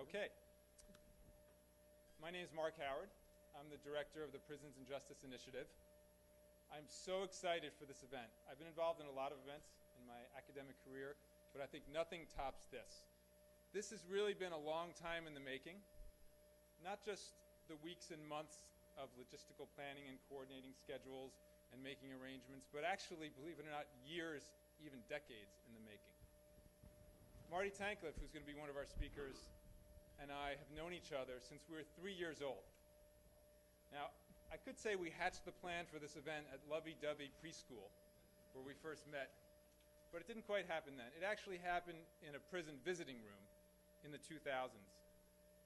Okay. My name is Mark Howard. I'm the director of the Prisons and Justice Initiative. I'm so excited for this event. I've been involved in a lot of events in my academic career, but I think nothing tops this. This has really been a long time in the making, not just the weeks and months of logistical planning and coordinating schedules and making arrangements, but actually, believe it or not, years, even decades in the making. Marty Tankleff, who's going to be one of our speakers, and I have known each other since we were 3 years old. Now, I could say we hatched the plan for this event at lovey-dovey preschool, where we first met, but it didn't quite happen then. It actually happened in a prison visiting room in the 2000s,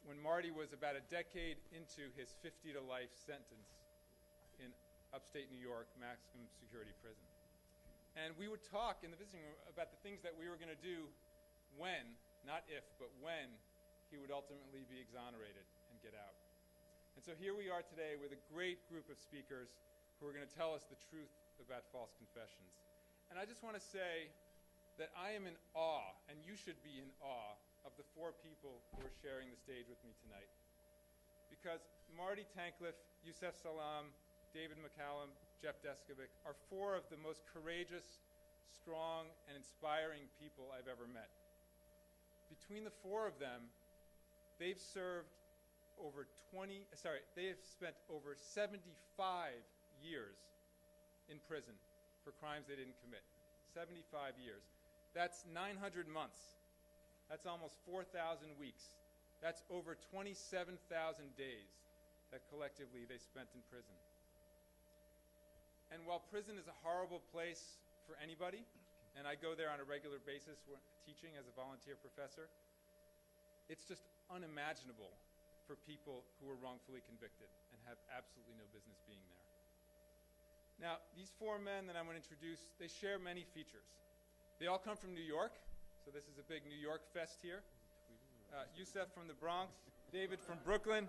when Marty was about a decade into his 50-to-life sentence in upstate New York maximum security prison. And we would talk in the visiting room about the things that we were going to do when, not if, but when he would ultimately be exonerated and get out. And so here we are today with a great group of speakers who are going to tell us the truth about false confessions. And I just want to say that I am in awe, and you should be in awe, of the four people who are sharing the stage with me tonight. Because Marty Tankleff, Yusef Salaam, David McCallum, Jeff Deskovic are four of the most courageous, strong, and inspiring people I've ever met. Between the four of them, they've spent over 75 years in prison for crimes they didn't commit. 75 years. That's 900 months. That's almost 4,000 weeks. That's over 27,000 days that collectively they spent in prison. And while prison is a horrible place for anybody, and I go there on a regular basis teaching as a volunteer professor, it's just unimaginable for people who are wrongfully convicted and have absolutely no business being there. Now, these four men that I'm going to introduce, they share many features. They all come from New York, so this is a big New York fest here. Yusef from the Bronx, David from Brooklyn.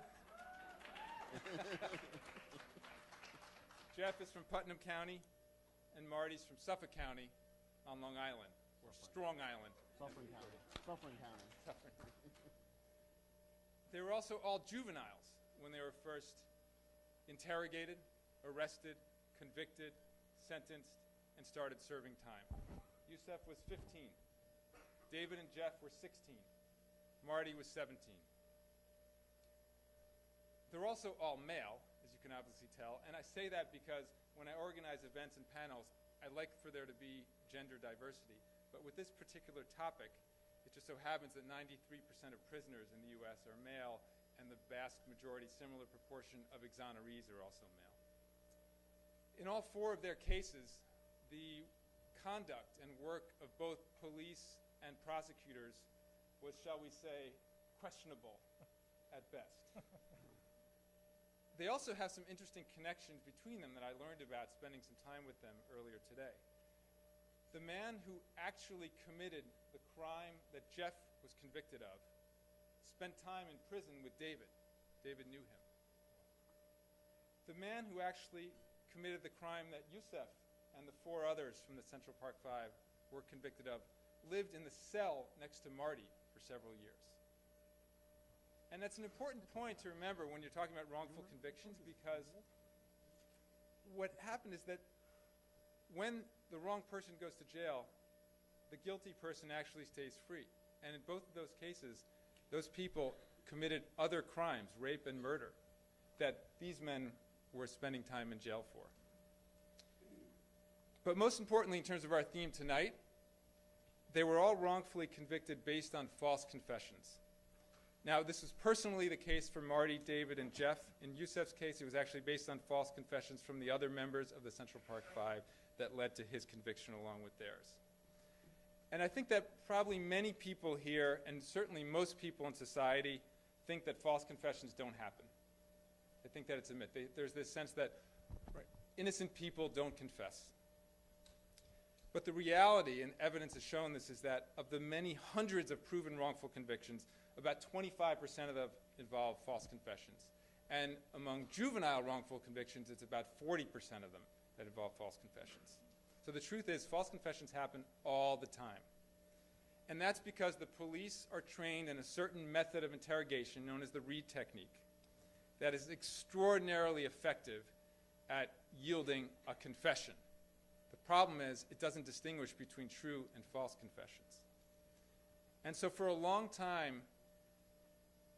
Jeff is from Putnam County, and Marty's from Suffolk County on Long Island, or Strong Island. Suffering County. Suffering County. They were also all juveniles when they were first interrogated, arrested, convicted, sentenced, and started serving time. Yusef was 15. David and Jeff were 16. Marty was 17. They're also all male, as you can obviously tell, and I say that because when I organize events and panels, I like for there to be gender diversity. But with this particular topic, it just so happens that 93% of prisoners in the U.S. are male, and the vast majority, similar proportion of exonerees are also male. In all four of their cases, the conduct and work of both police and prosecutors was, shall we say, questionable at best. They also have some interesting connections between them that I learned about spending some time with them earlier today. The man who actually committed the crime that Jeff was convicted of spent time in prison with David. David knew him. The man who actually committed the crime that Yusef and the four others from the Central Park Five were convicted of lived in the cell next to Marty for several years. And that's an important point to remember when you're talking about wrongful convictions, because what happened is that when the wrong person goes to jail, the guilty person actually stays free. And in both of those cases, those people committed other crimes, rape and murder, that these men were spending time in jail for. But most importantly, in terms of our theme tonight, they were all wrongfully convicted based on false confessions. Now, this was personally the case for Marty, David, and Jeff. In Yusef's case, it was actually based on false confessions from the other members of the Central Park Five that led to his conviction along with theirs. And I think that probably many people here, and certainly most people in society, think that false confessions don't happen. I think that it's a myth. There's this sense that innocent people don't confess. But the reality, and evidence has shown this, is that of the many hundreds of proven wrongful convictions, about 25% of them involve false confessions. And among juvenile wrongful convictions, it's about 40% of them that involve false confessions. So the truth is, false confessions happen all the time. And that's because the police are trained in a certain method of interrogation known as the Reed technique that is extraordinarily effective at yielding a confession. The problem is it doesn't distinguish between true and false confessions. And so for a long time,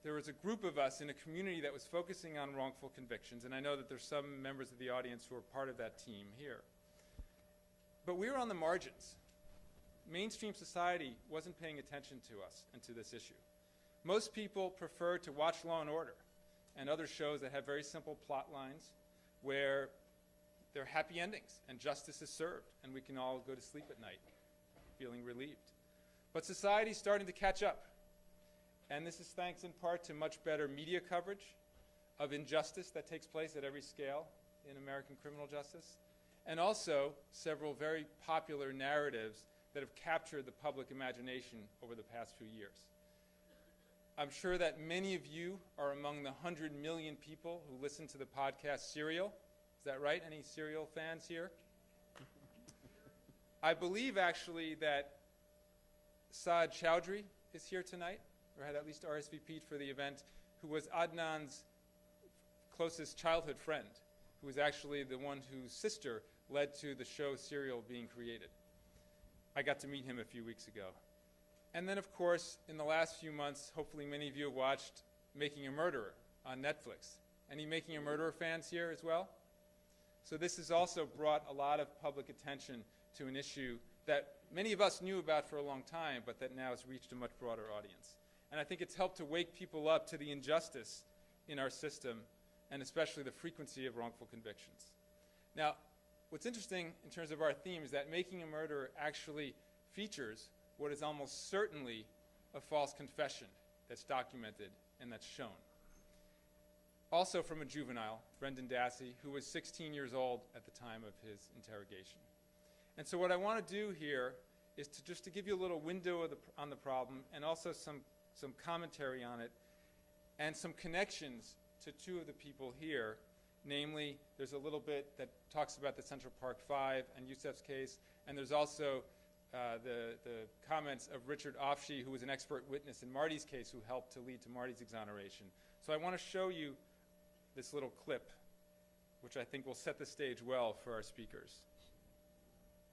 there was a group of us in a community that was focusing on wrongful convictions, and I know that there's some members of the audience who are part of that team here. But we were on the margins. Mainstream society wasn't paying attention to us and to this issue. Most people prefer to watch Law and Order and other shows that have very simple plot lines where there are happy endings and justice is served and we can all go to sleep at night feeling relieved. But society's starting to catch up. And this is thanks in part to much better media coverage of injustice that takes place at every scale in American criminal justice, and also several very popular narratives that have captured the public imagination over the past few years. I'm sure that many of you are among the 100 million people who listen to the podcast Serial. Is that right? Any Serial fans here? I believe actually that Saad Chowdhury is here tonight, or had at least RSVP'd for the event, who was Adnan's closest childhood friend, who was actually the one whose sister led to the show Serial being created. I got to meet him a few weeks ago. And then, of course, in the last few months, hopefully many of you have watched Making a Murderer on Netflix. Any Making a Murderer fans here as well? So this has also brought a lot of public attention to an issue that many of us knew about for a long time, but that now has reached a much broader audience. And I think it's helped to wake people up to the injustice in our system, and especially the frequency of wrongful convictions. Now, what's interesting in terms of our theme is that Making a Murderer actually features what is almost certainly a false confession that's documented and that's shown. Also from a juvenile, Brendan Dassey, who was 16 years old at the time of his interrogation. And so what I want to do here is just to give you a little window on the problem, and also some commentary on it, and some connections to two of the people here. Namely, there's a little bit that talks about the Central Park Five and Yusef's case, and there's also the comments of Richard Offshee, who was an expert witness in Marty's case, who helped to lead to Marty's exoneration. So I want to show you this little clip, which I think will set the stage well for our speakers.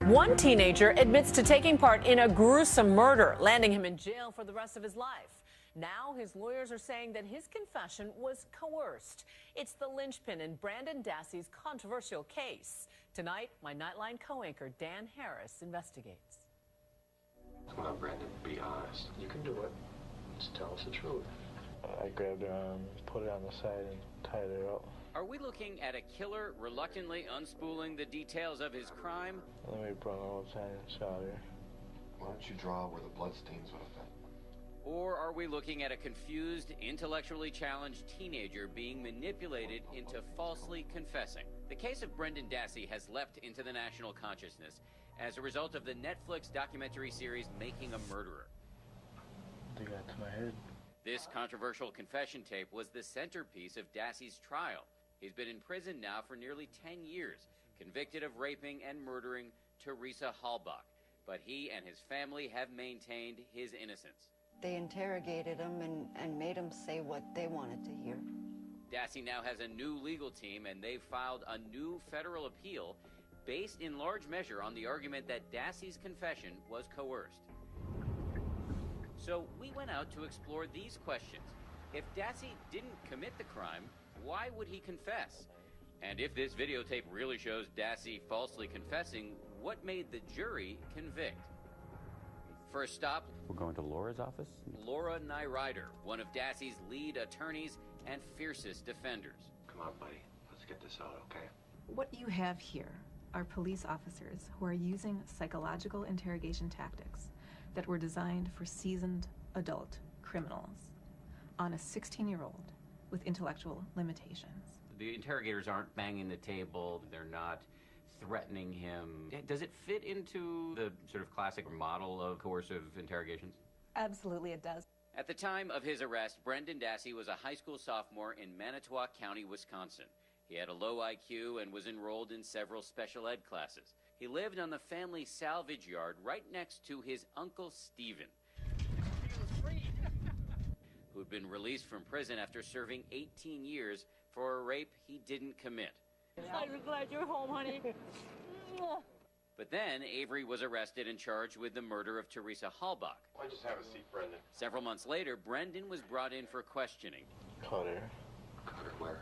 One teenager admits to taking part in a gruesome murder, landing him in jail for the rest of his life. Now his lawyers are saying that his confession was coerced. It's the linchpin in Brendan Dassey's controversial case. Tonight, my Nightline co-anchor Dan Harris investigates. Come on, Brendan, be honest. You can do it. Just tell us the truth. I grabbed her arm, put it on the side, and tied her up. Are we looking at a killer reluctantly unspooling the details of his crime? And then we brought her outside and shot her. Why don't you draw where the bloodstains would have been? Or are we looking at a confused, intellectually challenged teenager being manipulated into falsely confessing? The case of Brendan Dassey has leapt into the national consciousness as a result of the Netflix documentary series Making a Murderer. They got to my head. This controversial confession tape was the centerpiece of Dassey's trial. He's been in prison now for nearly 10 years, convicted of raping and murdering Teresa Halbach. But he and his family have maintained his innocence. They interrogated him and made him say what they wanted to hear. Dassey now has a new legal team, and they've filed a new federal appeal based in large measure on the argument that Dassey's confession was coerced. So we went out to explore these questions. If Dassey didn't commit the crime, why would he confess? And if this videotape really shows Dassey falsely confessing, what made the jury convict? First stop, we're going to Laura's office? Laura Nyrider, one of Dassey's lead attorneys and fiercest defenders. Come on, buddy. Let's get this out, okay? What you have here are police officers who are using psychological interrogation tactics that were designed for seasoned adult criminals on a 16-year-old with intellectual limitations. The interrogators aren't banging the table, they're not threatening him. Does it fit into the sort of classic model of coercive interrogations? Absolutely it does. At the time of his arrest, Brendan Dassey was a high school sophomore in Manitowoc County, Wisconsin. He had a low IQ and was enrolled in several special ed classes. He lived on the family salvage yard right next to his Uncle Stephen. been released from prison after serving 18 years for a rape he didn't commit. I'm glad you're home, honey. But then Avery was arrested and charged with the murder of Teresa Halbach. Why just have a seat, Brendan? Several months later, Brendan was brought in for questioning. Caught her Cut her where?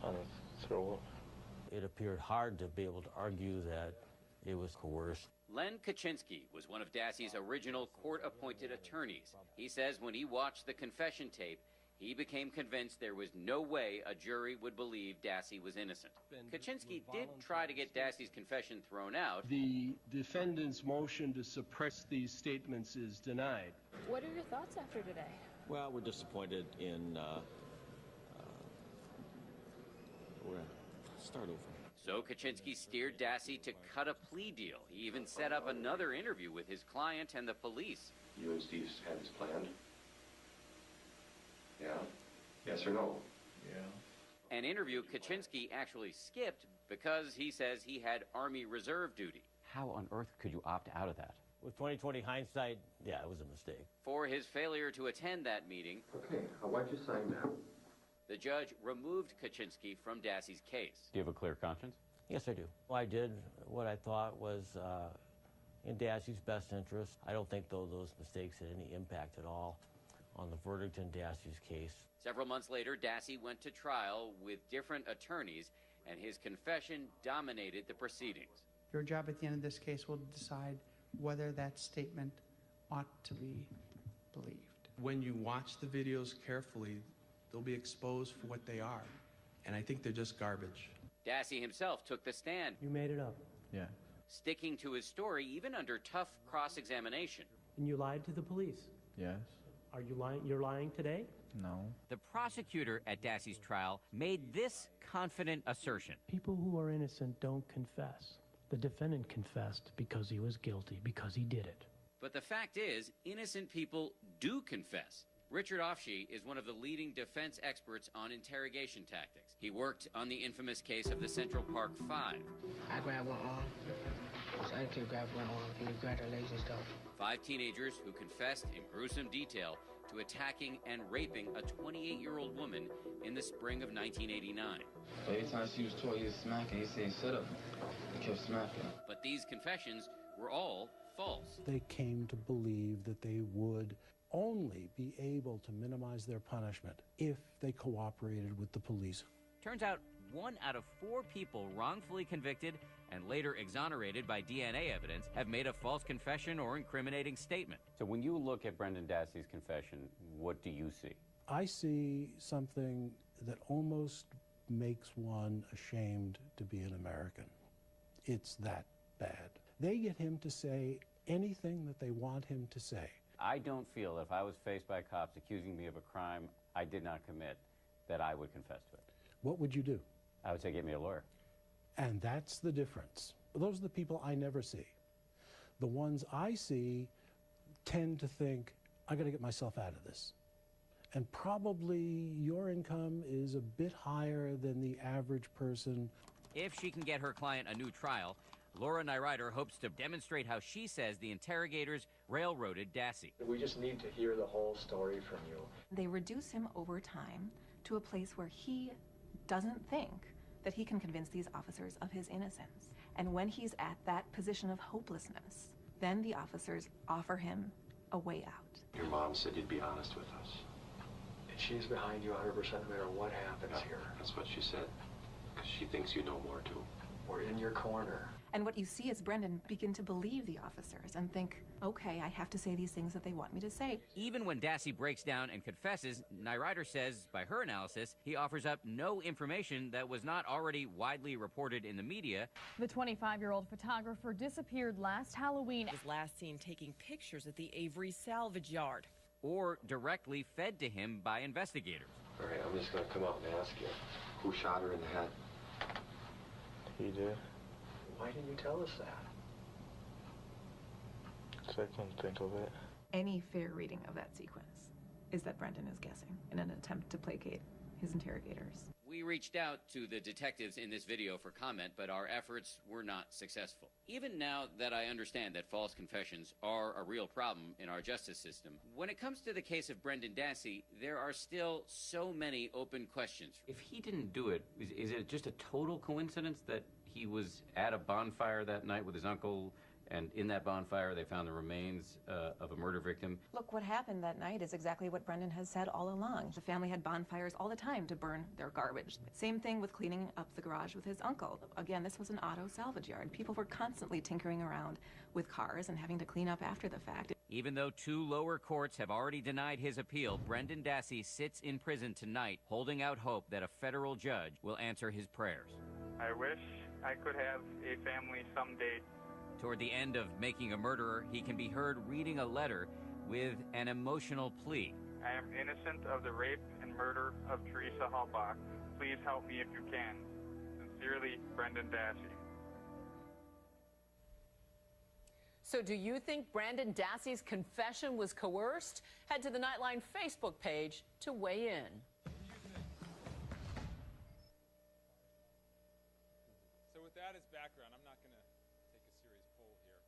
on the throat. It appeared hard to be able to argue that it was coerced. Len Kaczynski was one of Dassey's original court-appointed attorneys. He says when he watched the confession tape, he became convinced there was no way a jury would believe Dassey was innocent. Kaczynski did try to get Dassey's confession thrown out. The defendant's motion to suppress these statements is denied. What are your thoughts after today? Well, we're disappointed in, we're gonna start over. So Kaczynski steered Dassey to cut a plea deal. He even set up another interview with his client and the police. You and Steve had this planned? Yeah? Yes or no? Yeah. An interview Kaczynski actually skipped because he says he had Army Reserve duty. How on earth could you opt out of that? With 20/20 hindsight, yeah, it was a mistake. For his failure to attend that meeting, Okay, why'd you sign that? the judge removed Kaczynski from Dassey's case. Do you have a clear conscience? Yes, I do. I did what I thought was in Dassey's best interest. I don't think, though, those mistakes had any impact at all on the verdict in Dassey's case. Several months later, Dassey went to trial with different attorneys, and his confession dominated the proceedings. Your job at the end of this case will decide whether that statement ought to be believed. When you watch the videos carefully, they'll be exposed for what they are. And I think they're just garbage. Dassey himself took the stand. You made it up. Yeah. Sticking to his story even under tough cross-examination. And you lied to the police. Yes. Are you lying? You're lying today? No. The prosecutor at Dassey's trial made this confident assertion. People who are innocent don't confess. The defendant confessed because he was guilty, because he did it. But the fact is, innocent people do confess. Richard Offshee is one of the leading defense experts on interrogation tactics. He worked on the infamous case of the Central Park Five. I grabbed one arm. I could grab one arm and you grabbed her legs and stuff. 5 teenagers who confessed in gruesome detail to attacking and raping a 28-year-old woman in the spring of 1989. Every time she was told, he was smacking. He said, shut up. He kept smacking. But these confessions were all false. They came to believe that they would only be able to minimize their punishment if they cooperated with the police. Turns out 1 out of 4 people wrongfully convicted and later exonerated by DNA evidence have made a false confession or incriminating statement. So when you look at Brendan Dassey's confession, what do you see? I see something that almost makes one ashamed to be an American. It's that bad. They get him to say anything that they want him to say. I don't feel that if I was faced by cops accusing me of a crime I did not commit, that I would confess to it. What would you do? I would say get me a lawyer. And that's the difference. Those are the people I never see. The ones I see tend to think, I got to get myself out of this. And probably your income is a bit higher than the average person. If she can get her client a new trial, Laura Nyrider hopes to demonstrate how she says the interrogators railroaded Dassey. We just need to hear the whole story from you. They reduce him over time to a place where he doesn't think that he can convince these officers of his innocence. And when he's at that position of hopelessness, then the officers offer him a way out. Your mom said you'd be honest with us. And she's behind you 100% no matter what happens here. That's what she said. Because she thinks you know more, too. We're in your corner. And what you see is Brendan begin to believe the officers and think, okay, I have to say these things that they want me to say. Even when Dassey breaks down and confesses, Nyrider says, by her analysis, he offers up no information that was not already widely reported in the media. The 25-year-old photographer disappeared last Halloween. Was last seen taking pictures at the Avery salvage yard. Or directly fed to him by investigators. All right, I'm just going to come up and ask you, who shot her in the head? He did. Why didn't you tell us that? So I couldn't think of it. Any fair reading of that sequence is that Brendan is guessing in an attempt to placate his interrogators. We reached out to the detectives in this video for comment, but our efforts were not successful. Even now that I understand that false confessions are a real problem in our justice system, when it comes to the case of Brendan Dassey, there are still so many open questions. If he didn't do it, is it just a total coincidence that he was at a bonfire that night with his uncle, and in that bonfire they found the remains of a murder victim? Look, what happened that night is exactly what Brendan has said all along. The family had bonfires all the time to burn their garbage. Same thing with cleaning up the garage with his uncle. Again, this was an auto salvage yard. People were constantly tinkering around with cars and having to clean up after the fact. Even though 2 lower courts have already denied his appeal, Brendan Dassey sits in prison tonight, holding out hope that a federal judge will answer his prayers. I wish I could have a family someday. Toward the end of Making a Murderer, he can be heard reading a letter with an emotional plea. I am innocent of the rape and murder of Teresa Halbach. Please help me if you can. Sincerely, Brendan Dassey. So do you think Brendan Dassey's confession was coerced? Head to the Nightline Facebook page to weigh in. So with that as background, I'm not going to take a serious poll here.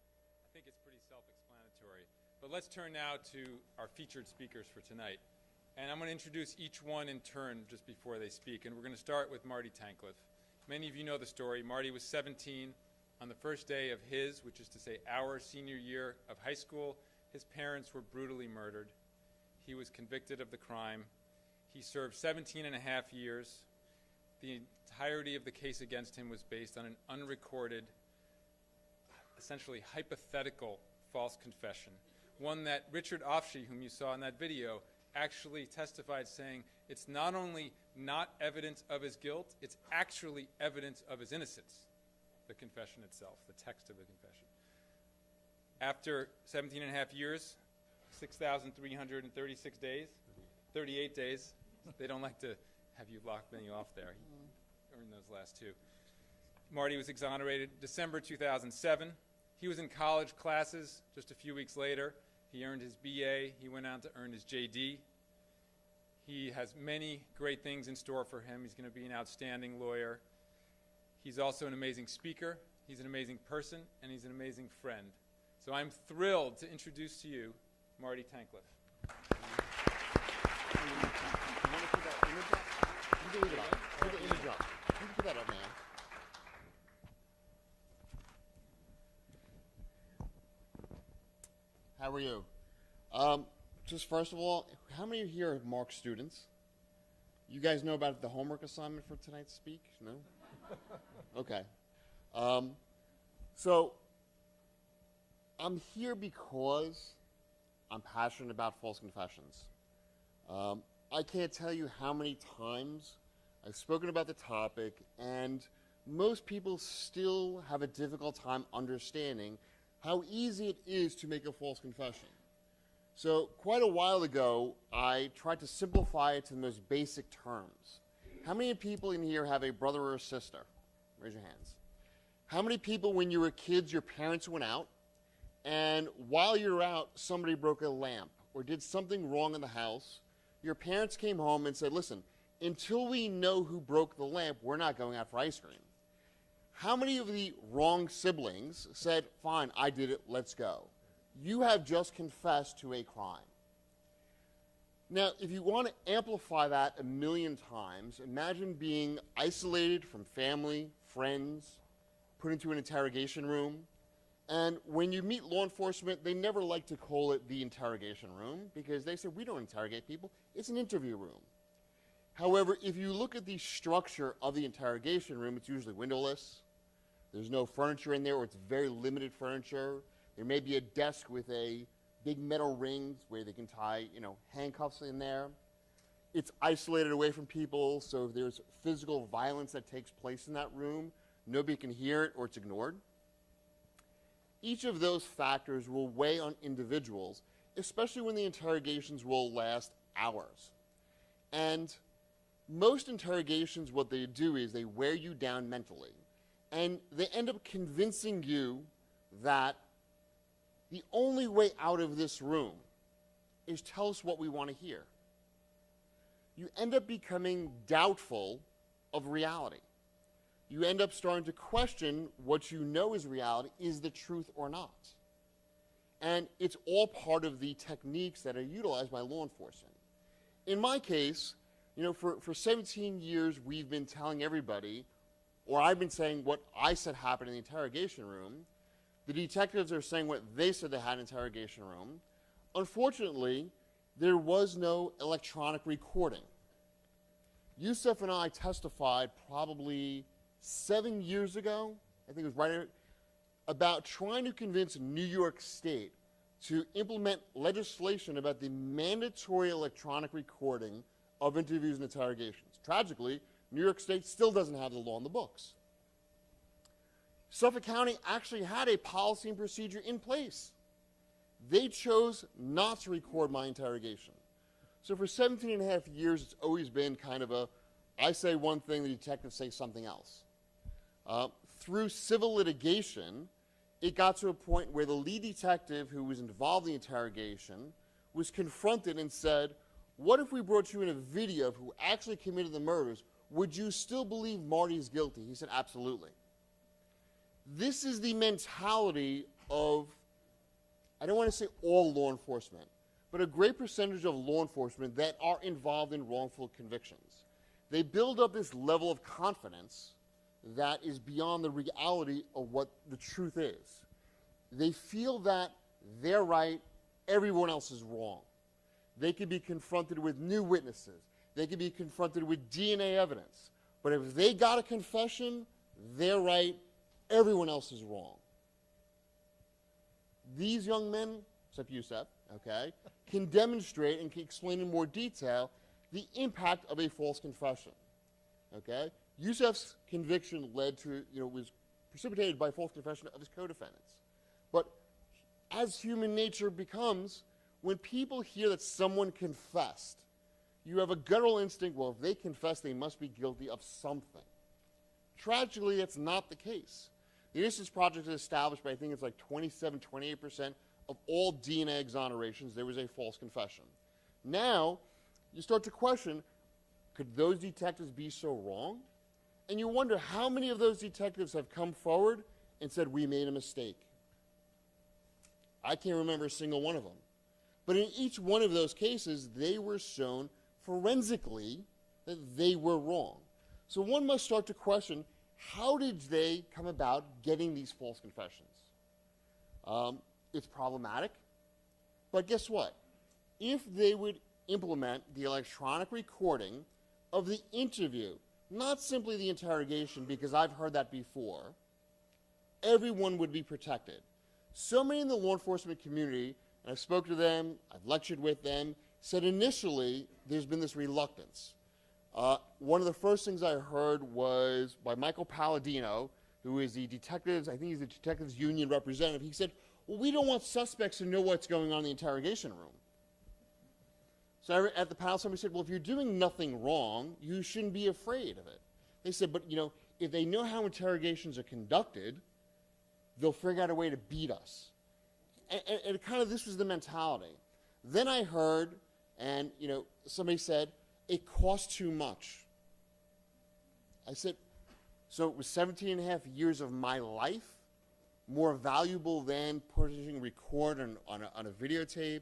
I think it's pretty self-explanatory. But let's turn now to our featured speakers for tonight. And I'm going to introduce each one in turn just before they speak. And we're going to start with Marty Tankleff. Many of you know the story. Marty was 17 on the first day of his, which is to say our senior year of high school. His parents were brutally murdered. He was convicted of the crime. He served 17 and a half years. The entirety of the case against him was based on an unrecorded, essentially hypothetical false confession, one that Richard Offshee, whom you saw in that video, actually testified saying it's not only not evidence of his guilt, it's actually evidence of his innocence, the confession itself, the text of the confession. After 17 and a half years, 6,336 days, 38 days, they don't like to have you lock many off there. He earned those last 2. Marty was exonerated December 2007. He was in college classes just a few weeks later. He earned his BA. He went on to earn his JD. He has many great things in store for him. He's going to be an outstanding lawyer. He's also an amazing speaker. He's an amazing person, and he's an amazing friend. So I'm thrilled to introduce to you Marty Tankleff. How are you? Just first of all, how many here are Mark's students? You guys know about the homework assignment for tonight's speak? No? Okay. So I'm here because I'm passionate about false confessions. I can't tell you how many times I've spoken about the topic, and most people still have a difficult time understanding how easy it is to make a false confession. So quite a while ago, I tried to simplify it to the most basic terms. How many people in here have a brother or a sister? Raise your hands. How many people, when you were kids, your parents went out, and while you were out, somebody broke a lamp or did something wrong in the house? Your parents came home and said, listen, until we know who broke the lamp, we're not going out for ice cream. How many of the wrong siblings said, fine, I did it, let's go? You have just confessed to a crime. Now, if you want to amplify that a million times, imagine being isolated from family, friends, put into an interrogation room. And when you meet law enforcement, they never like to call it the interrogation room because they say, we don't interrogate people, it's an interview room. However, if you look at the structure of the interrogation room, it's usually windowless. There's no furniture in there, or it's very limited furniture. There may be a desk with a big metal rings where they can tie, handcuffs in there. It's isolated away from people, so if there's physical violence that takes place in that room, nobody can hear it or it's ignored. Each of those factors will weigh on individuals, especially when the interrogations will last hours. And most interrogations, what they do is they wear you down mentally. And they end up convincing you that the only way out of this room is tell us what we want to hear. you end up becoming doubtful of reality. You end up starting to question what you know is reality, is the truth or not. And it's all part of the techniques that are utilized by law enforcement. In my case, you know, for 17 years, we've been telling everybody, or I've been saying what I said happened in the interrogation room. The detectives are saying what they said they had in the interrogation room. Unfortunately, there was no electronic recording. Yusef and I testified probably 7 years ago, I think it was right, about trying to convince New York State to implement legislation about the mandatory electronic recording of interviews and interrogations. Tragically, New York State still doesn't have the law in the books. Suffolk County actually had a policy and procedure in place. They chose not to record my interrogation. So for 17 and a half years, it's always been kind of a, I say one thing, the detectives say something else. Through civil litigation, it got to a point where the lead detective who was involved in the interrogation was confronted and said, what if we brought you in a video of who actually committed the murders? Would you still believe Marty's guilty? He said, absolutely. This is the mentality of, I don't want to say all law enforcement, but a great percentage of law enforcement that are involved in wrongful convictions. They build up this level of confidence that is beyond the reality of what the truth is. They feel that they're right, everyone else is wrong. They could be confronted with new witnesses. They could be confronted with DNA evidence. But if they got a confession, they're right, everyone else is wrong. These young men, except Yusef, okay, can demonstrate and can explain in more detail the impact of a false confession, okay? Yusef's conviction led to, was precipitated by false confession of his co-defendants. But as human nature becomes, when people hear that someone confessed, you have a guttural instinct, well, if they confess, they must be guilty of something. Tragically, that's not the case. The Innocence Project has established, but I think it's like 27, 28% of all DNA exonerations, there was a false confession. Now, you start to question, could those detectives be so wrong? And you wonder how many of those detectives have come forward and said, we made a mistake. I can't remember a single one of them. But in each one of those cases, they were shown forensically that they were wrong. So one must start to question, how did they come about getting these false confessions? It's problematic, but guess what? If they would implement the electronic recording of the interview, not simply the interrogation, because I've heard that before, everyone would be protected. So many in the law enforcement community, and I've spoken to them, I've lectured with them, said initially there's been this reluctance. One of the first things I heard was by Michael Palladino, who is the detectives, I think he's the detectives union representative. He said, well, we don't want suspects to know what's going on in the interrogation room. So at the panel, somebody said, well, if you're doing nothing wrong, you shouldn't be afraid of it. They said, but if they know how interrogations are conducted, they'll figure out a way to beat us. And kind of this was the mentality. Then I heard, and somebody said, it costs too much. I said, so it was 17 and a half years of my life more valuable than pushing record on a videotape,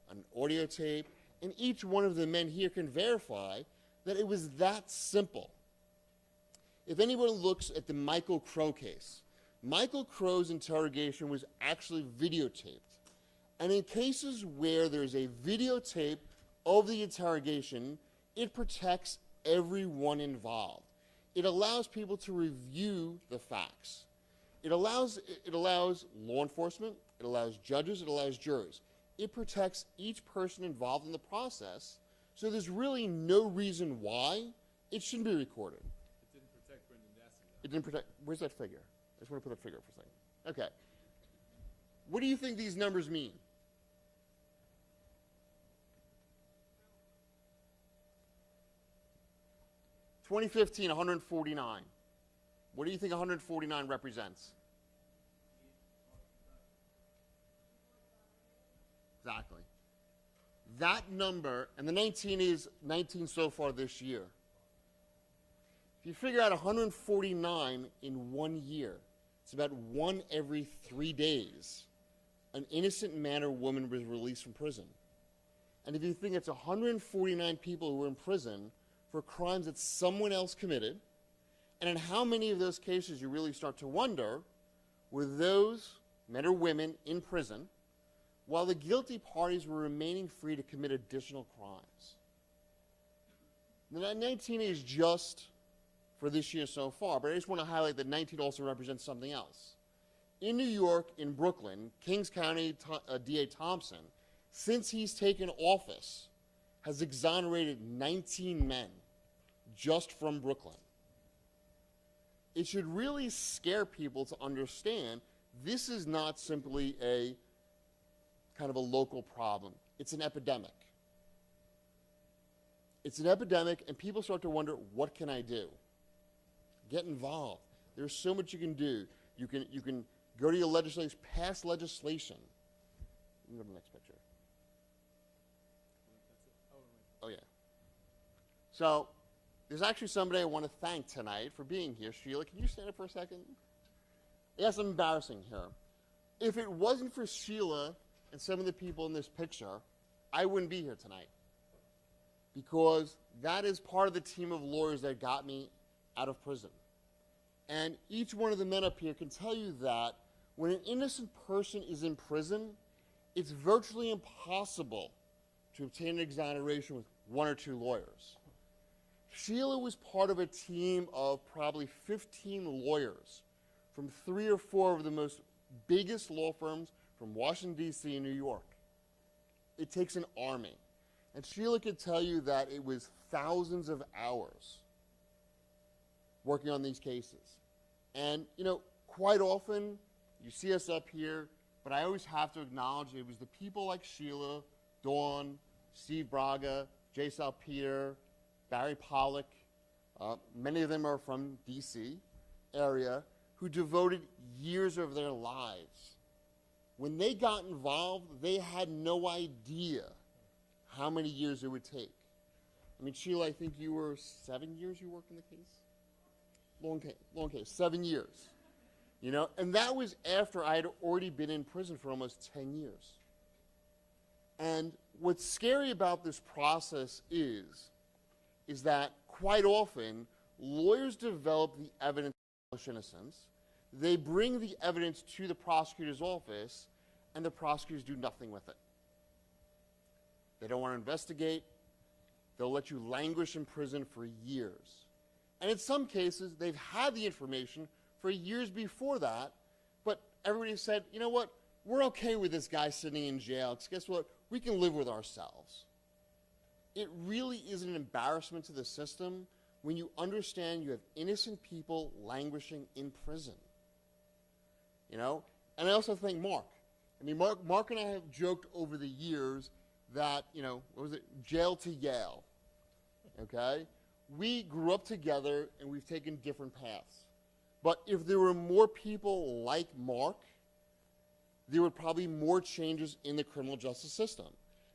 an audio tape, and each one of the men here can verify that it was that simple. If anyone looks at the Michael Crow case, Michael Crow's interrogation was actually videotaped. And in cases where there's a videotape of the interrogation, it protects everyone involved. It allows people to review the facts. It allows law enforcement, it allows judges, it allows jurors. It protects each person involved in the process, so there's really no reason why it shouldn't be recorded. It didn't protect Brendan Dassey. It didn't protect, where's that figure? I just want to put that figure up for a second. Okay. What do you think these numbers mean? (2015) 149. What do you think 149 represents? Exactly. that number, and the 19 is 19 so far this year. If you figure out 149 in 1 year, it's about 1 every 3 days, an innocent man or woman was released from prison. And if you think it's 149 people who were in prison for crimes that someone else committed, and in how many of those cases you really start to wonder, were those men or women in prison while the guilty parties were remaining free to commit additional crimes. Now, that 19 is just for this year so far, but I just want to highlight that 19 also represents something else. In New York, in Brooklyn, Kings County DA Thompson, since he's taken office, has exonerated 19 men just from Brooklyn. It should really scare people to understand this is not simply a kind of a local problem. It's an epidemic. It's an epidemic, and people start to wonder, what can I do? Get involved. There's so much you can do. You can go to your legislators, pass legislation. Let me go to the next picture. Oh, yeah. So there's actually somebody I want to thank tonight for being here. Sheila, can you stand up for a second? Yes, I'm embarrassing here. If it wasn't for Sheila and some of the people in this picture, I wouldn't be here tonight. Because that is part of the team of lawyers that got me out of prison. And each one of the men up here can tell you that when an innocent person is in prison, it's virtually impossible to obtain an exoneration with 1 or 2 lawyers. Sheila was part of a team of probably 15 lawyers from 3 or 4 of the most biggest law firms from Washington, D.C. and New York. It takes an army. And Sheila could tell you that it was thousands of hours working on these cases. And, you know, quite often, you see us up here, but I always have to acknowledge it was the people like Sheila, Dawn, Steve Braga, J. Salpeter, Barry Pollock, many of them are from D.C. area, who devoted years of their lives. When they got involved, they had no idea how many years it would take. I mean, Sheila, I think you were 7 years you worked in the case? Long case, 7 years. You know, and that was after I had already been in prison for almost 10 years. And what's scary about this process is that quite often, lawyers develop the evidence of innocence, they bring the evidence to the prosecutor's office, and the prosecutors do nothing with it. They don't want to investigate. They'll let you languish in prison for years. And in some cases, they've had the information for years before that, but everybody said, you know what, we're okay with this guy sitting in jail. Because guess what? We can live with ourselves. It really is an embarrassment to the system when you understand you have innocent people languishing in prison. You know? And I also thank Mark. I mean, Mark and I have joked over the years that, you know, what was it? Jail to Yale. Okay? We grew up together and we've taken different paths. But if there were more people like Mark, there would probably be more changes in the criminal justice system.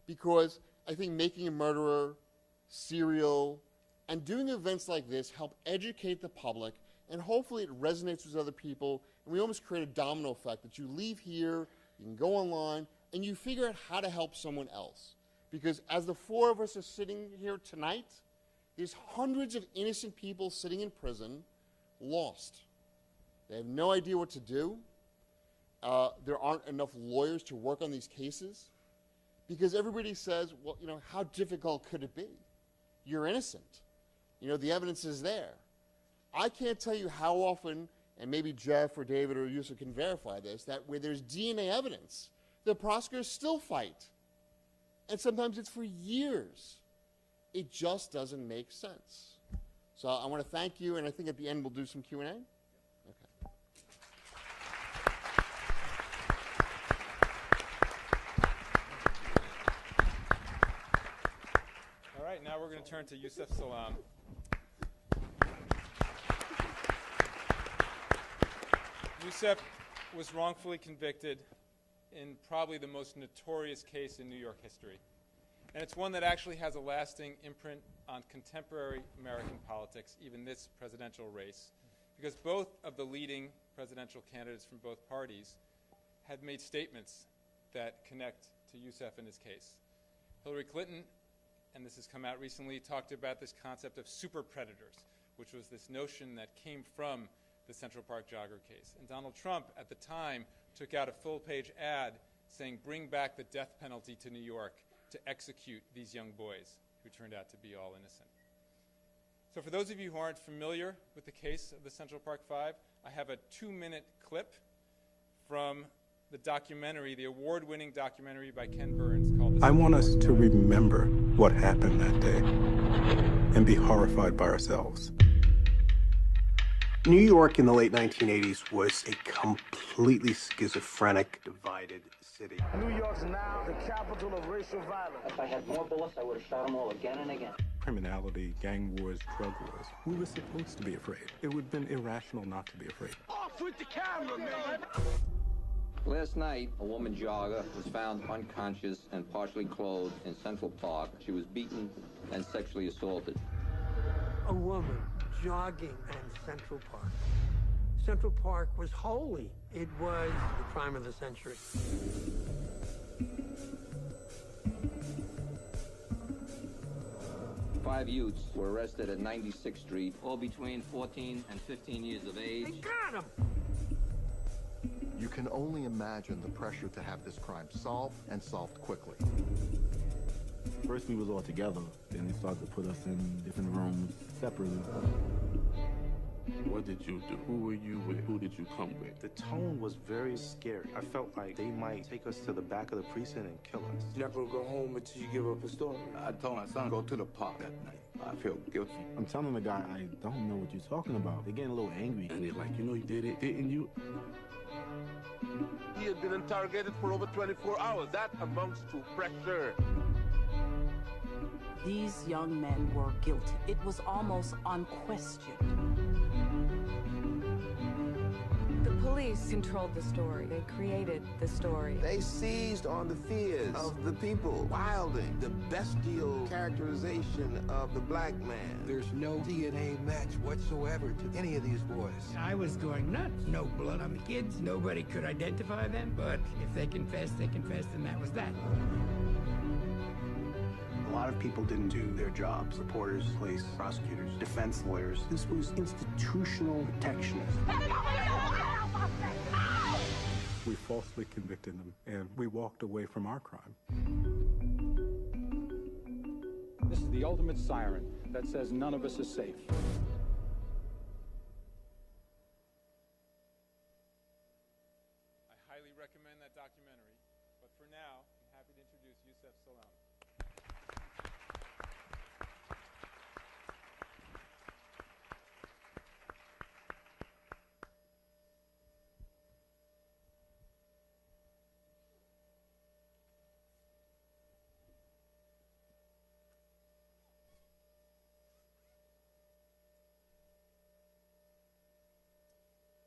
Because I think making a murderer, serial, and doing events like this help educate the public, and hopefully it resonates with other people, and we almost create a domino effect that you leave here, you can go online, and you figure out how to help someone else. Because as the 4 of us are sitting here tonight, there's hundreds of innocent people sitting in prison, lost. They have no idea what to do. There aren't enough lawyers to work on these cases. Because everybody says, well, you know, how difficult could it be? You're innocent. You know, the evidence is there. I can't tell you how often, and maybe Jeff or David or Yusef can verify this, that where there's DNA evidence, the prosecutors still fight. And sometimes it's for years. It just doesn't make sense. So I want to thank you, and I think at the end we'll do some Q&A. Okay. All right, now we're going to turn to Yusef Salaam. Yusef was wrongfully convicted in probably the most notorious case in New York history. And it's one that actually has a lasting imprint on contemporary American politics, even this presidential race, because both of the leading presidential candidates from both parties have made statements that connect to Yusef in his case. Hillary Clinton, and this has come out recently, talked about this concept of super predators, which was this notion that came from the Central Park jogger case. And Donald Trump, at the time, took out a full-page ad saying, "Bring back the death penalty to New York to execute these young boys," who turned out to be all innocent. So for those of you who aren't familiar with the case of the Central Park Five, I have a 2-minute clip from the documentary, the award-winning documentary by Ken Burns called I want us to remember what happened that day and be horrified by ourselves. New York in the late 1980s was a completely schizophrenic, divided city. New York's now the capital of racial violence. If I had more bullets, I would have shot them all again and again. Criminality, gang wars, drug wars. We were supposed to be afraid. It would have been irrational not to be afraid. Off with the camera, man! Last night, a woman jogger was found unconscious and partially clothed in Central Park. She was beaten and sexually assaulted. A woman jogging in Central Park. Central Park was holy. It was the crime of the century. Five youths were arrested at 96th Street, all between 14 and 15 years of age. They got him! You can only imagine the pressure to have this crime solved, and solved quickly. First we was all together, then they started to put us in different rooms separately. What did you do? Who were you with? Who did you come with? The tone was very scary. I felt like they might take us to the back of the precinct and kill us. You're not gonna go home until you give up a story. I told my son, go to the park that night. I feel guilty. I'm telling the guy, I don't know what you're talking about. They're getting a little angry. And they're like, you know you did it, didn't you? He had been interrogated for over 24 hours. That amounts to pressure. These young men were guilty. It was almost unquestioned. The police controlled the story. They created the story. They seized on the fears of the people, wilding the bestial characterization of the black man. There's no DNA match whatsoever to any of these boys. I was going nuts. No blood on the kids. Nobody could identify them. But if they confessed, and that was that. A lot of people didn't do their jobs. Reporters, police, prosecutors, defense lawyers. This was institutional protectionism. We falsely convicted them, and we walked away from our crime. This is the ultimate siren that says none of us is safe. I highly recommend that documentary, but for now, I'm happy to introduce Yusef Salaam.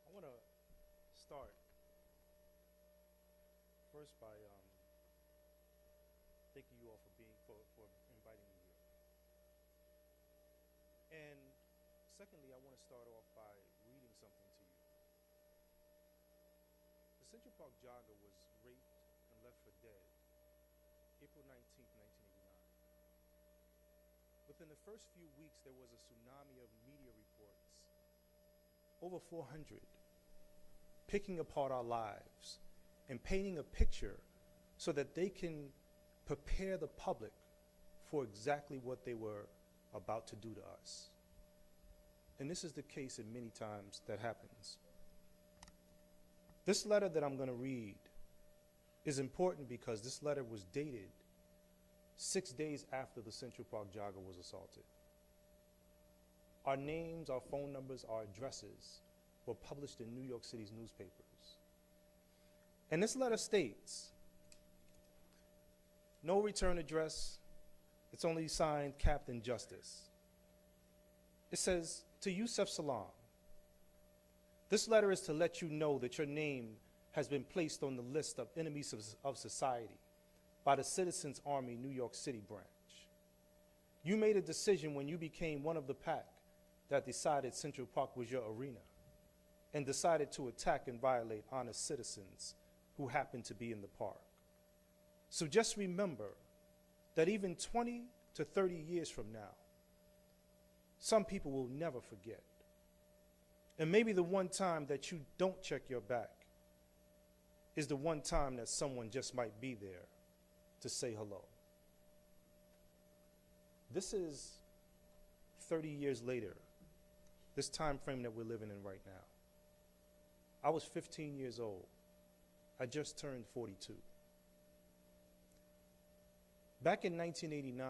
I want to start first by thanking you all for inviting me here. And secondly, I want to start off by reading something to you. The Central Park jogger was raped and left for dead April 19th, 1989. Within the first few weeks, there was a tsunami of media reports, over 400, picking apart our lives and painting a picture so that they can prepare the public for exactly what they were about to do to us. And this is the case in many times that happens. This letter that I'm going to read is important because this letter was dated 6 days after the Central Park jogger was assaulted. Our names, our phone numbers, our addresses were published in New York City's newspapers. And this letter states, no return address, it's only signed Captain Justice. It says, to Yusef Salaam, this letter is to let you know that your name has been placed on the list of enemies of society, by the Citizens Army New York City branch. You made a decision when you became one of the pack that decided Central Park was your arena and decided to attack and violate honest citizens who happened to be in the park. So just remember that even 20 to 30 years from now, some people will never forget. And maybe the one time that you don't check your back is the one time that someone just might be there to say hello. This is 30 years later, this time frame that we're living in right now. I was 15 years old. I just turned 42. Back in 1989,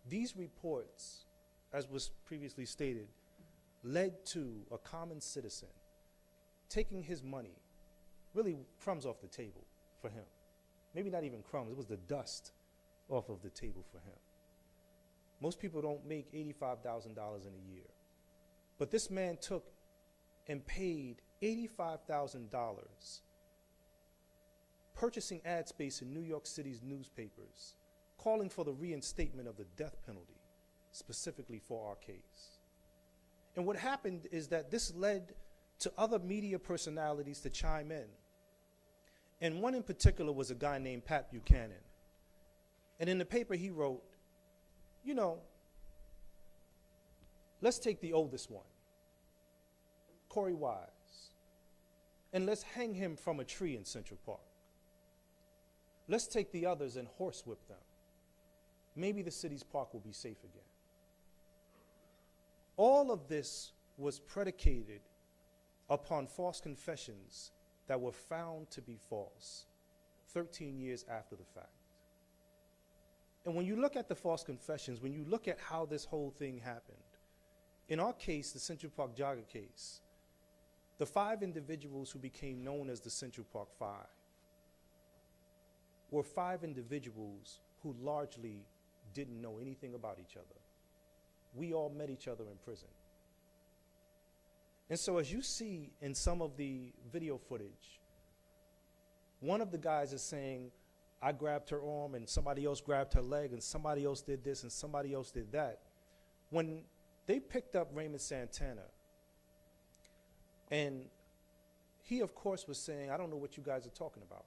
these reports, as was previously stated, led to a common citizen taking his money, really crumbs off the table for him. Maybe not even crumbs, it was the dust off of the table for him. Most people don't make $85,000 in a year. But this man took and paid $85,000 purchasing ad space in New York City's newspapers, calling for the reinstatement of the death penalty, specifically for our case. And what happened is that this led to other media personalities to chime in. And one in particular was a guy named Pat Buchanan. And in the paper he wrote, you know, let's take the oldest one, Corey Wise, and let's hang him from a tree in Central Park. Let's take the others and horsewhip them. Maybe the city's park will be safe again. All of this was predicated upon false confessions that were found to be false 13 years after the fact. And when you look at the false confessions, when you look at how this whole thing happened, in our case, the Central Park jogger case, the 5 individuals who became known as the Central Park 5 were 5 individuals who largely didn't know anything about each other. We all met each other in prison. And so as you see in some of the video footage, one of the guys is saying, I grabbed her arm and somebody else grabbed her leg and somebody else did this and somebody else did that. When they picked up Raymond Santana, and he of course was saying, I don't know what you guys are talking about.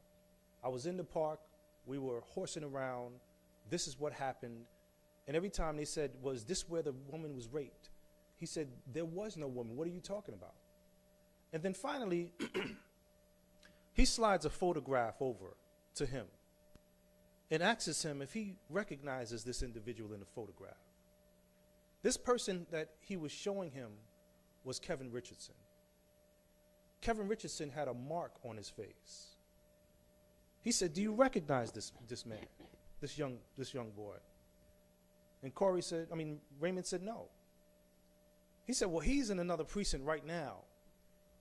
I was in the park, we were horsing around, this is what happened. And every time they said, was this where the woman was raped? He said, there was no woman, what are you talking about? And then finally, he slides a photograph over to him and asks him if he recognizes this individual in the photograph. This person that he was showing him was Kevin Richardson. Kevin Richardson had a mark on his face. He said, do you recognize this man, this young boy? And Raymond said no. He said, well, he's in another precinct right now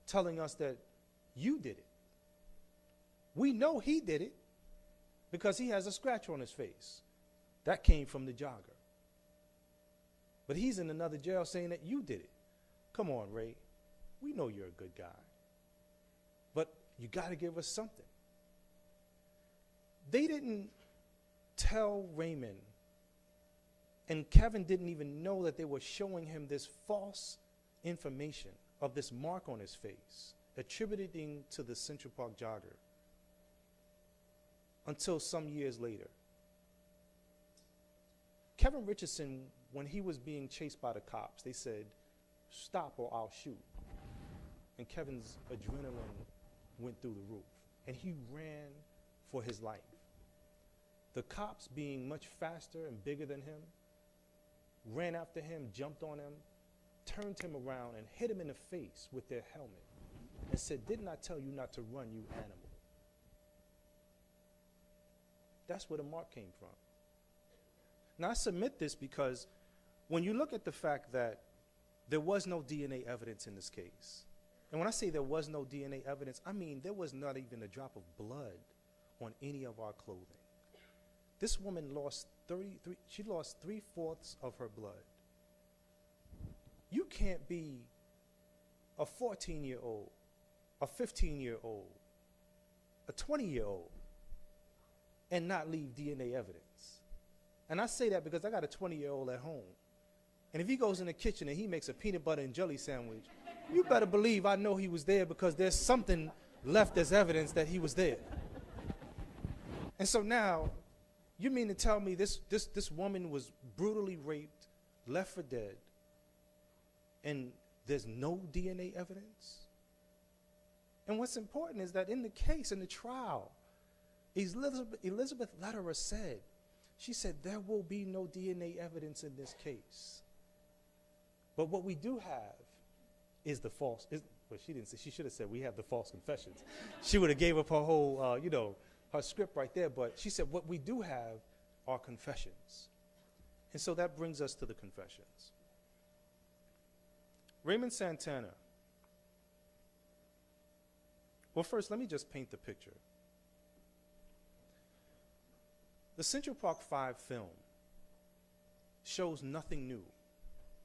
telling us that you did it. We know he did it because he has a scratch on his face. That came from the jogger. But he's in another jail saying that you did it. Come on, Ray. We know you're a good guy. But you got to give us something. They didn't tell Raymond, and Kevin didn't even know that they were showing him this false information of this mark on his face, attributing to the Central Park jogger, until some years later. Kevin Richardson, when he was being chased by the cops, they said, stop or I'll shoot. And Kevin's adrenaline went through the roof, and he ran for his life. The cops, being much faster and bigger than him, ran after him, jumped on him, turned him around and hit him in the face with their helmet and said, didn't I tell you not to run, you animal? That's where the mark came from. Now I submit this because when you look at the fact that there was no DNA evidence in this case, and when I say there was no DNA evidence, I mean there was not even a drop of blood on any of our clothing. This woman lost 3/4 of her blood. You can't be a 14-year-old, a 15-year-old, a 20-year-old, and not leave DNA evidence. And I say that because I got a 20-year-old at home. And if he goes in the kitchen and he makes a peanut butter and jelly sandwich, you better believe I know he was there because there's something left as evidence that he was there. And so now, you mean to tell me this woman was brutally raped, left for dead, and there's no DNA evidence? And what's important is that in the case, in the trial, Elizabeth Lederer said, she said, there will be no DNA evidence in this case. But what we do have is the false, well, she didn't say, she should have said we have the false confessions. She would have gave up her whole, her script right there, but she said what we do have are confessions. And so that brings us to the confessions. Raymond Santana. Well, first, let me just paint the picture. The Central Park 5 film shows nothing new.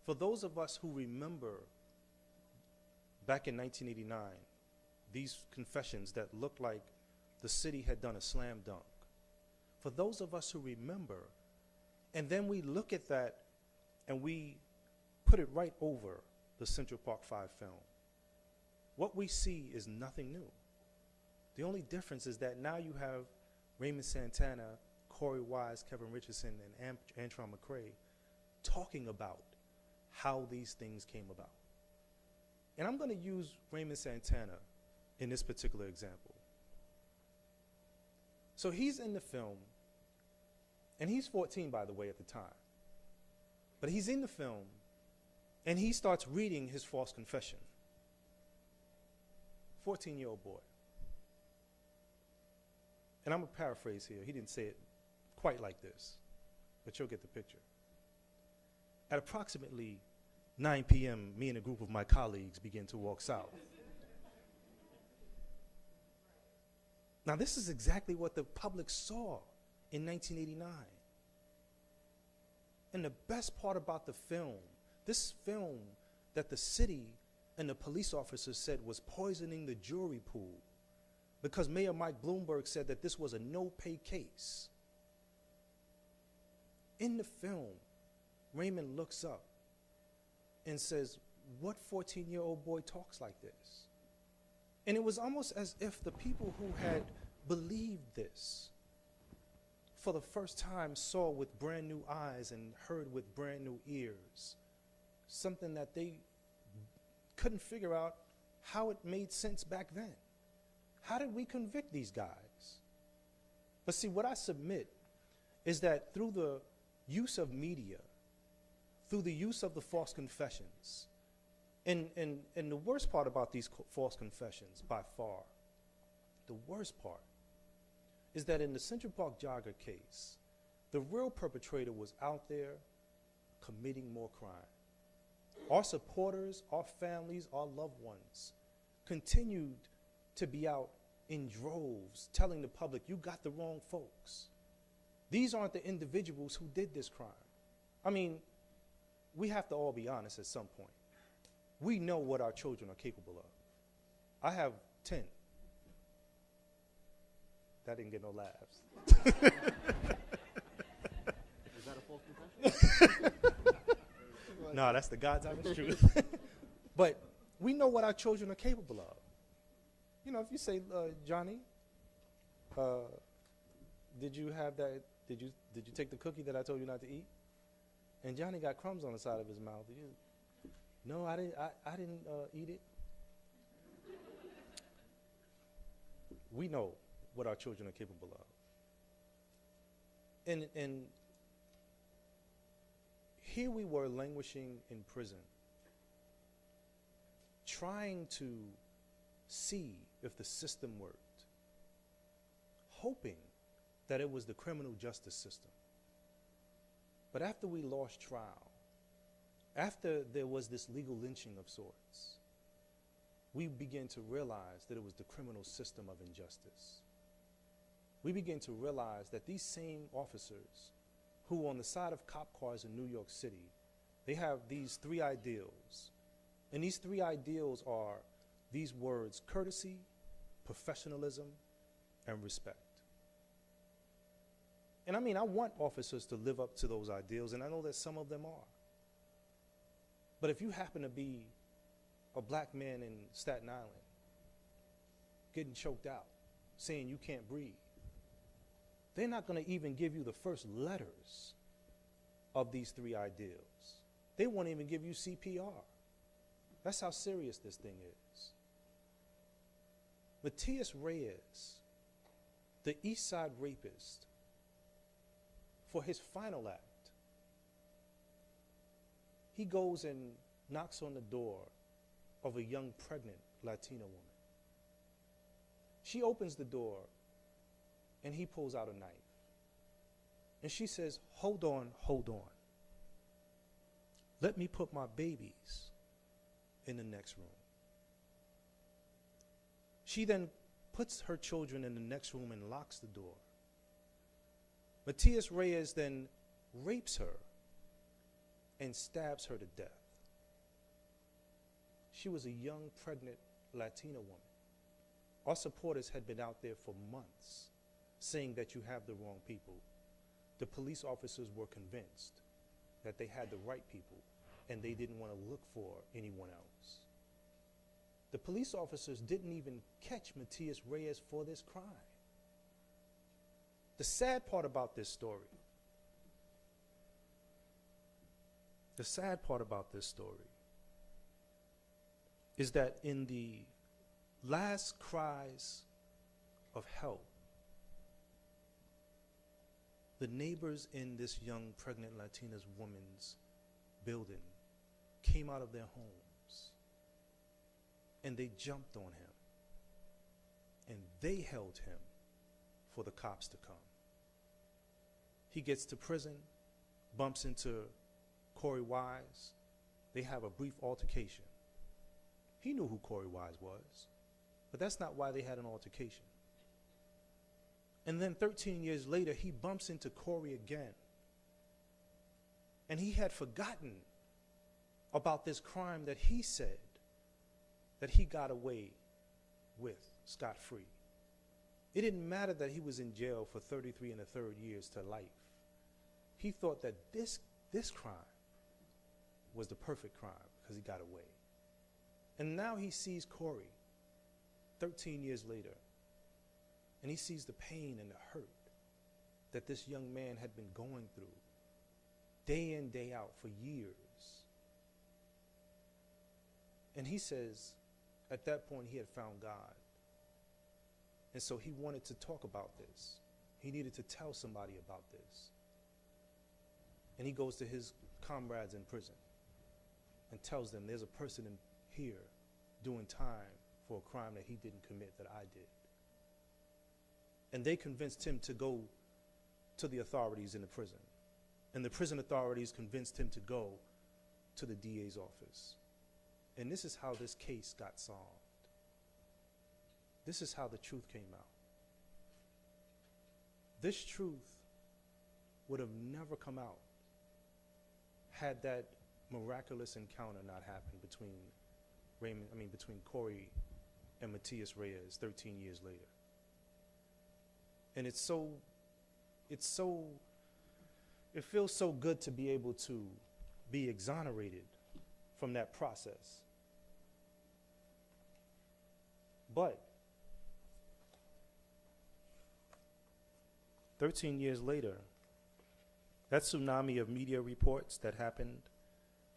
For those of us who remember back in 1989, these confessions that looked like the city had done a slam dunk. For those of us who remember, and then we look at that and we put it right over the Central Park 5 film, what we see is nothing new. The only difference is that now you have Raymond Santana, Corey Wise, Kevin Richardson, and Antron McCray talking about how these things came about. And I'm going to use Raymond Santana in this particular example. So he's in the film, and he's 14, by the way, at the time. But he's in the film, and he starts reading his false confession. 14-year-old boy. And I'm going to paraphrase here. He didn't say it quite like this, but you'll get the picture. At approximately 9 p.m., me and a group of my colleagues began to walk south. Now, this is exactly what the public saw in 1989. And the best part about the film, this film that the city and the police officers said was poisoning the jury pool, because Mayor Mike Bloomberg said that this was a no-pay case. In the film, Raymond looks up and says, what 14-year-old boy talks like this? And it was almost as if the people who had believed this for the first time saw with brand new eyes and heard with brand new ears, something that they couldn't figure out how it made sense back then. How did we convict these guys? But see, what I submit is that through the use of media, through the use of the false confessions, and the worst part about these false confessions, by far, the worst part, is that in the Central Park jogger case, the real perpetrator was out there committing more crime. Our supporters, our families, our loved ones continued to be out in droves telling the public, you got the wrong folks. These aren't the individuals who did this crime. I mean, we have to all be honest at some point. We know what our children are capable of. I have 10. That didn't get no laughs. Is that a false confession? No, that's the God's honest truth. But we know what our children are capable of. You know, if you say, Johnny, did you have that? Did you take the cookie that I told you not to eat? And Johnny got crumbs on the side of his mouth. No, I didn't eat it. We know what our children are capable of. And here we were languishing in prison, trying to see if the system worked, hoping that it was the criminal justice system. But after we lost trial, after there was this legal lynching of sorts, we began to realize that it was the criminal system of injustice. We began to realize that these same officers who on the side of cop cars in New York City, they have these 3 ideals. And these 3 ideals are these words: courtesy, professionalism, and respect. And I mean, I want officers to live up to those ideals, and I know that some of them are. But if you happen to be a black man in Staten Island getting choked out, saying you can't breathe, they're not going to even give you the first letters of these three ideals. They won't even give you CPR. That's how serious this thing is. Matias Reyes, the East Side rapist, for his final act, he goes and knocks on the door of a young pregnant Latina woman. She opens the door and he pulls out a knife. And she says, hold on, hold on. Let me put my babies in the next room. She then puts her children in the next room and locks the door. Matias Reyes then rapes her and stabs her to death. She was a young, pregnant Latina woman. Our supporters had been out there for months saying that you have the wrong people. The police officers were convinced that they had the right people and they didn't want to look for anyone else. The police officers didn't even catch Matias Reyes for this crime. The sad part about this story, is that in the last cries of help, the neighbors in this young pregnant Latina woman's building came out of their homes and they jumped on him and they held him for the cops to come. He gets to prison, bumps into Corey Wise. They have a brief altercation. He knew who Corey Wise was, but that's not why they had an altercation. And then 13 years later, he bumps into Corey again. And he had forgotten about this crime that he said that he got away with scot-free. It didn't matter that he was in jail for 33 1/3 years to life. He thought that this crime was the perfect crime because he got away. And now he sees Corey 13 years later, and he sees the pain and the hurt that this young man had been going through day in, day out for years. And he says at that point he had found God. And so he wanted to talk about this. He needed to tell somebody about this. And he goes to his comrades in prison and tells them there's a person in here doing time for a crime that he didn't commit that I did. And they convinced him to go to the authorities in the prison. And the prison authorities convinced him to go to the DA's office. And this is how this case got solved. This is how the truth came out. This truth would have never come out had that miraculous encounter not happened between Corey and Matias Reyes 13 years later. And it feels so good to be able to be exonerated from that process. But 13 years later, that tsunami of media reports that happened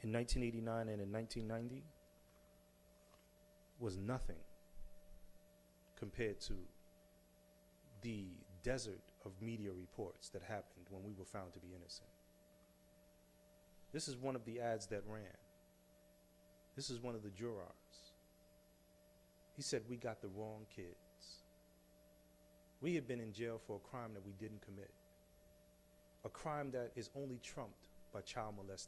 in 1989 and in 1990 was nothing compared to the desert of media reports that happened when we were found to be innocent. This is one of the ads that ran. This is one of the jurors. He said, "We got the wrong kids. We had been in jail for a crime that we didn't commit. A crime that is only trumped by child molestation.